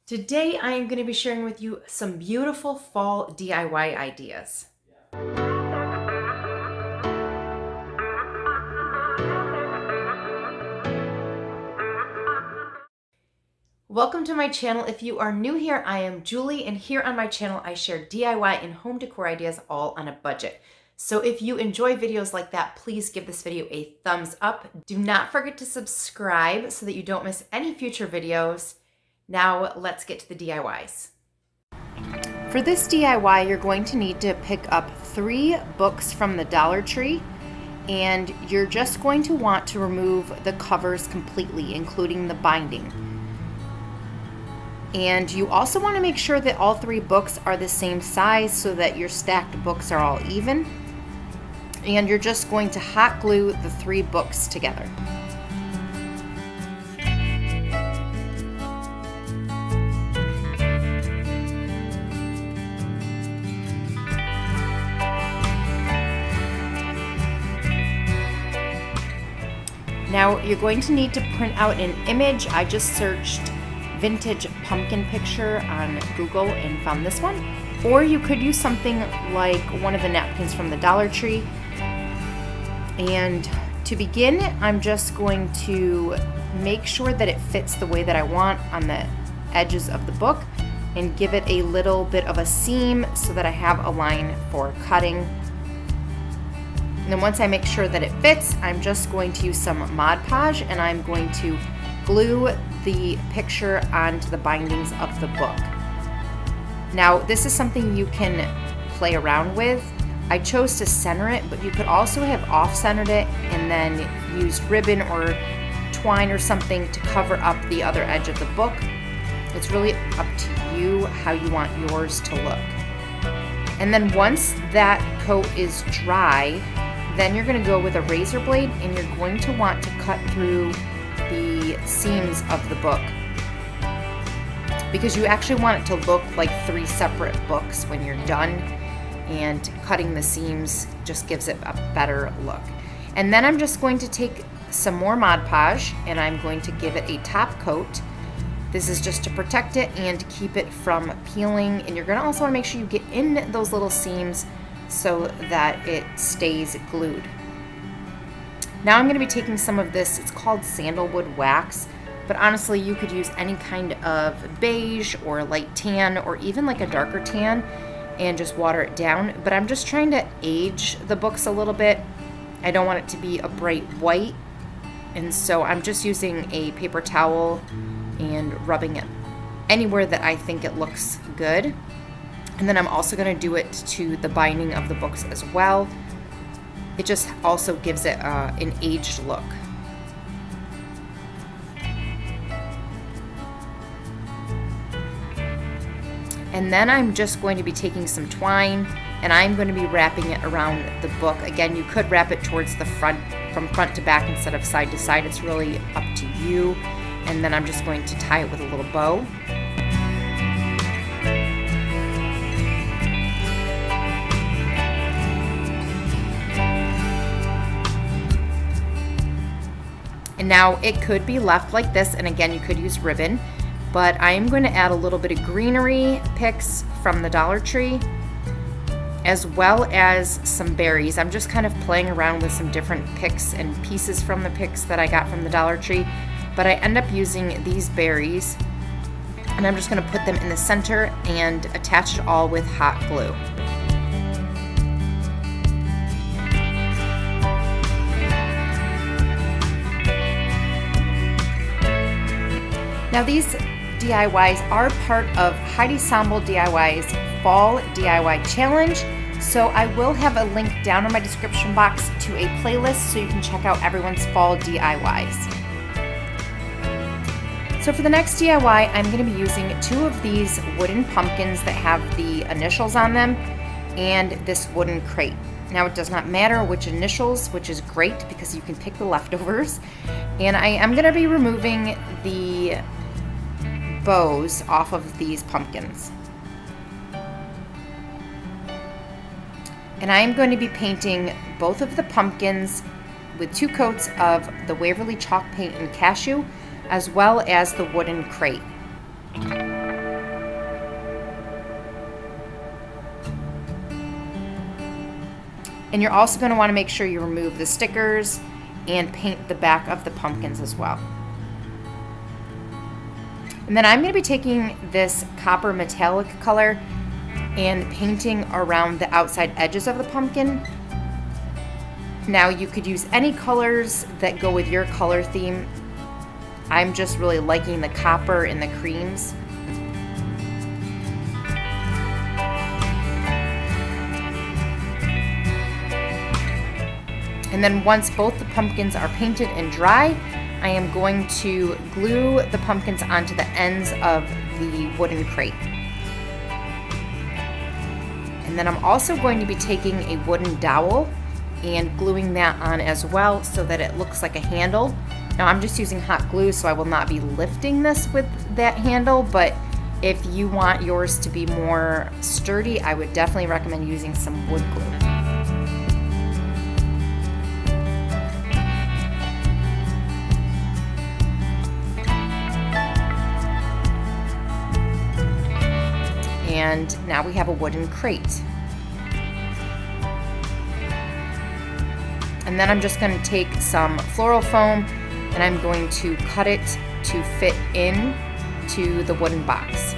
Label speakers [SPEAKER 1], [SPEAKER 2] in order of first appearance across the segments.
[SPEAKER 1] Today I am going to be sharing with you some beautiful fall DIY ideas. Welcome to my channel. If you are new here, I am Julie, and here on my channel I share DIY and home decor ideas all on a budget. So if you enjoy videos like that, please give this video a thumbs up. Do not forget to subscribe so that you don't miss any future videos. Now let's get to the DIYs. For this DIY, you're going to need to pick up 3 books from the Dollar Tree, and you're just going to want to remove the covers completely, including the binding. And you also want to make sure that all 3 books are the same size so that your stacked books are all even. And you're just going to hot glue the 3 books together. Now you're going to need to print out an image. I just searched vintage pumpkin picture on Google and found this one. Or you could use something like one of the napkins from the Dollar Tree. And to begin, I'm just going to make sure that it fits the way that I want on the edges of the book and give it a little bit of a seam so that I have a line for cutting. And then once I make sure that it fits, I'm just going to use some Mod Podge and I'm going to glue the picture onto the bindings of the book. Now, this is something you can play around with. I chose to center it, but you could also have off-centered it and then use ribbon or twine or something to cover up the other edge of the book. It's really up to you how you want yours to look. And then once that coat is dry, then you're going to go with a razor blade and you're going to want to cut through the seams of the book, because you actually want it to look like 3 separate books when you're done, and cutting the seams just gives it a better look. And then I'm just going to take some more Mod Podge and I'm going to give it a top coat. This is just to protect it and keep it from peeling, and you're going to also want to make sure you get in those little seams so that it stays glued. Now I'm going to be taking some of this, it's called sandalwood wax, but honestly you could use any kind of beige or light tan or even like a darker tan and just water it down. But I'm just trying to age the books a little bit. I don't want it to be a bright white, and so I'm just using a paper towel and rubbing it anywhere that I think it looks good. And then I'm also going to do it to the binding of the books as well. It just also gives it an aged look. And then I'm just going to be taking some twine and I'm going to be wrapping it around the book. Again, you could wrap it towards the front, from front to back instead of side to side. It's really up to you. And then I'm just going to tie it with a little bow. And now it could be left like this, and again you could use ribbon, but I am going to add a little bit of greenery picks from the Dollar Tree as well as some berries. I'm just kind of playing around with some different picks and pieces from the picks that I got from the Dollar Tree, but I end up using these berries and I'm just going to put them in the center and attach it all with hot glue. Now these DIYs are part of Heidi Sonboul DIY's Fall DIY Challenge, so I will have a link down in my description box to a playlist so you can check out everyone's fall DIYs. So for the next DIY, I'm going to be using 2 of these wooden pumpkins that have the initials on them and this wooden crate. Now it does not matter which initials, which is great because you can pick the leftovers. And I am going to be removing the bows off of these pumpkins. And I am going to be painting both of the pumpkins with 2 coats of the Waverly chalk paint and cashew, as well as the wooden crate. And you're also going to want to make sure you remove the stickers and paint the back of the pumpkins as well. And then I'm going to be taking this copper metallic color and painting around the outside edges of the pumpkin. Now you could use any colors that go with your color theme. I'm just really liking the copper and the creams. And then once both the pumpkins are painted and dry, I am going to glue the pumpkins onto the ends of the wooden crate. And then I'm also going to be taking a wooden dowel and gluing that on as well so that it looks like a handle. Now I'm just using hot glue, so I will not be lifting this with that handle, but if you want yours to be more sturdy, I would definitely recommend using some wood glue. And now we have a wooden crate. And then I'm just going to take some floral foam and I'm going to cut it to fit in to the wooden box.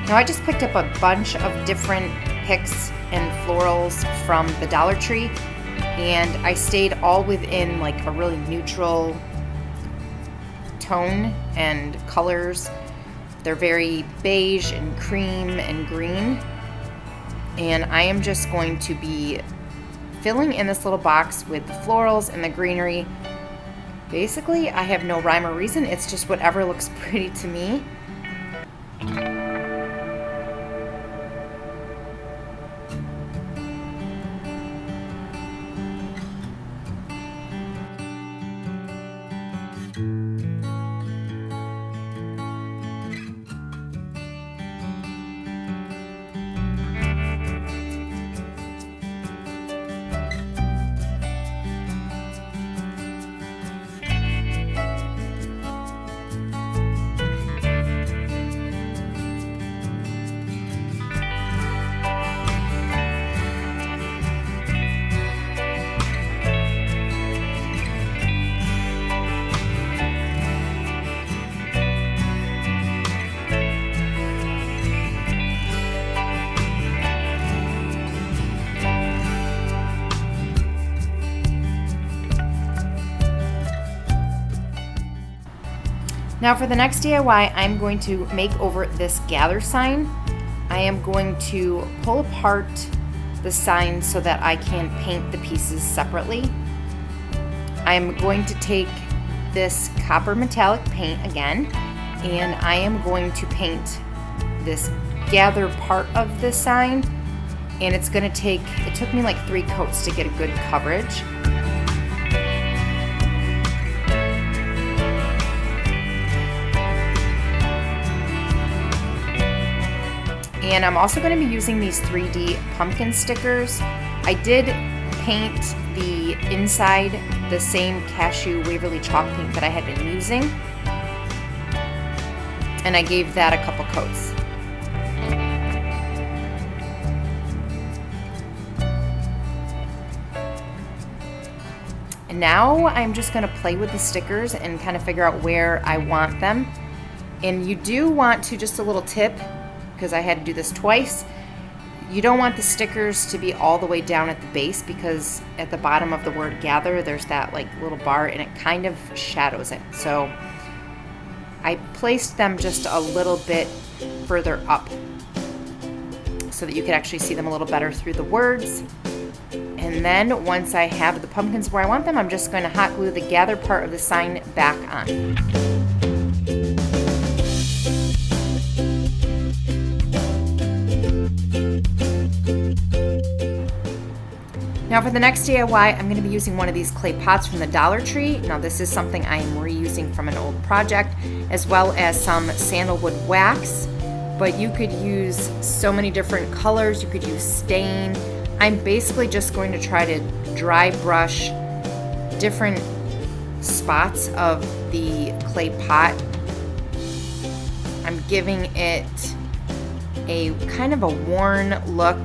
[SPEAKER 1] Now I just picked up a bunch of different picks and florals from the Dollar Tree, and I stayed all within like a really neutral tone and colors. They're very beige and cream and green. And I am just going to be filling in this little box with the florals and the greenery. Basically, I have no rhyme or reason. It's just whatever looks pretty to me. Now for the next DIY, I'm going to make over this gather sign. I am going to pull apart the sign so that I can paint the pieces separately. I'm going to take this copper metallic paint again, and I am going to paint this gather part of the sign, and it's going to take, it took me like 3 coats to get a good coverage. And I'm also going to be using these 3D pumpkin stickers. I did paint the inside the same Cashew Waverly chalk paint that I had been using, and I gave that a couple coats. And now I'm just going to play with the stickers and kind of figure out where I want them. And you do want to, just a little tip, because I had to do this twice, you don't want the stickers to be all the way down at the base, because at the bottom of the word gather there's that like little bar and it kind of shadows it. So I placed them just a little bit further up so that you could actually see them a little better through the words. And then once I have the pumpkins where I want them, I'm just going to hot glue the gather part of the sign back on. Now for the next DIY, I'm going to be using one of these clay pots from the Dollar Tree. Now this is something I am reusing from an old project, as well as some sandalwood wax. But you could use so many different colors. You could use stain. I'm basically just going to try to dry brush different spots of the clay pot I'm giving it a kind of a worn look,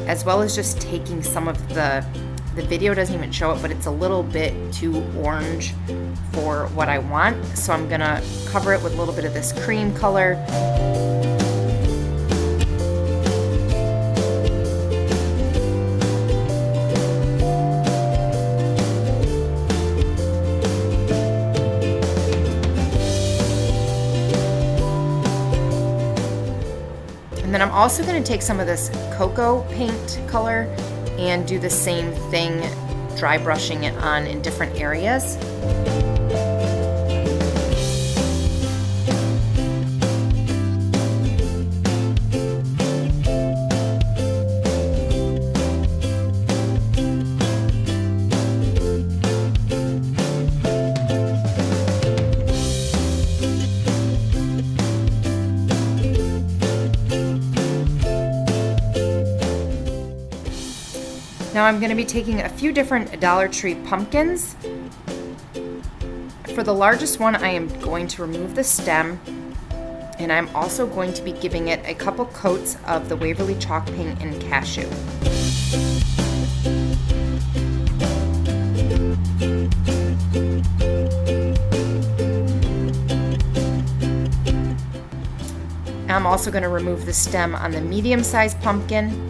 [SPEAKER 1] as well as just taking some of the video doesn't even show it, but it's a little bit too orange for what I want. So I'm gonna cover it with a little bit of this cream color. And then I'm also going to take some of this cocoa paint color and do the same thing, dry brushing it on in different areas. Now I'm going to be taking a few different Dollar Tree pumpkins. For the largest one, I am going to remove the stem, and I'm also going to be giving it a couple coats of the Waverly chalk paint in cashew. I'm also going to remove the stem on the medium-sized pumpkin.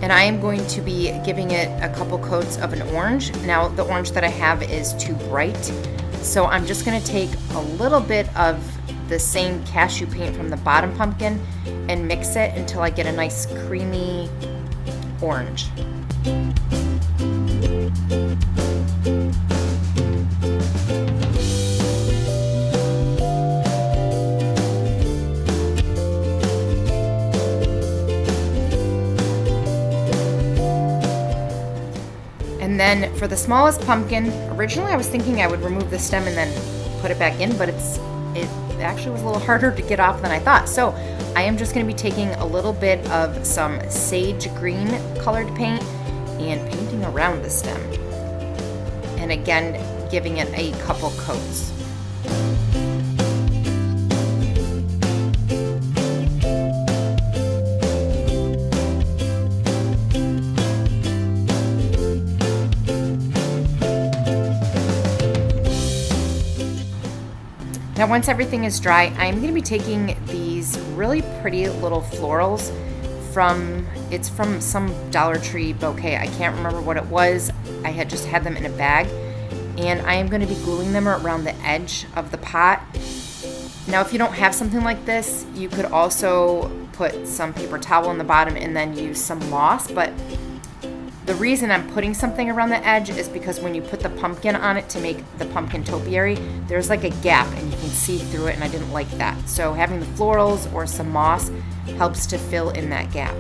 [SPEAKER 1] And I am going to be giving it a couple coats of an orange. Now the orange that I have is too bright, so I'm just going to take a little bit of the same cashew paint from the bottom pumpkin and mix it until I get a nice creamy orange. And then for the smallest pumpkin, originally I was thinking I would remove the stem and then put it back in, but it actually was a little harder to get off than I thought. So I am just going to be taking a little bit of some sage green colored paint and painting around the stem. And again, giving it a couple coats. Now once everything is dry, I'm going to be taking these really pretty little florals from some Dollar Tree bouquet. I can't remember what it was. I had just had them in a bag, and I am going to be gluing them around the edge of the pot. Now if you don't have something like this, you could also put some paper towel on the bottom and then use some moss, but the reason I'm putting something around the edge is because when you put the pumpkin on it to make the pumpkin topiary, there's like a gap and you can see through it, and I didn't like that. So having the florals or some moss helps to fill in that gap.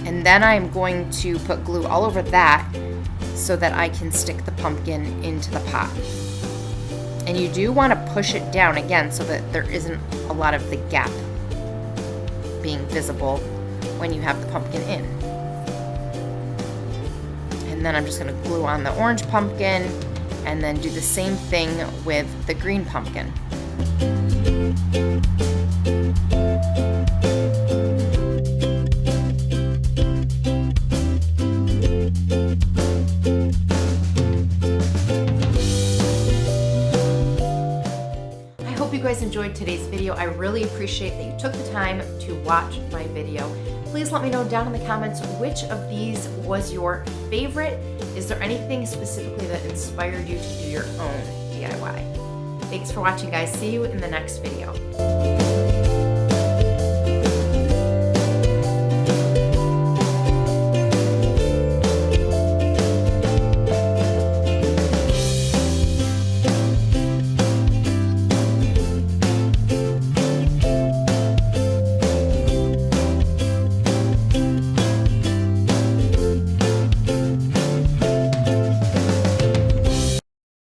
[SPEAKER 1] And then I'm going to put glue all over that so that I can stick the pumpkin into the pot. And you do want to push it down again so that there isn't a lot of the gap being visible when you have the pumpkin in. And then I'm just going to glue on the orange pumpkin and then do the same thing with the green pumpkin. I hope you guys enjoyed today's video. I really appreciate that you took the time to watch my video. Please let me know down in the comments which of these was your favorite. Is there anything specifically that inspired you to do your own DIY? Thanks for watching, guys. See you in the next video.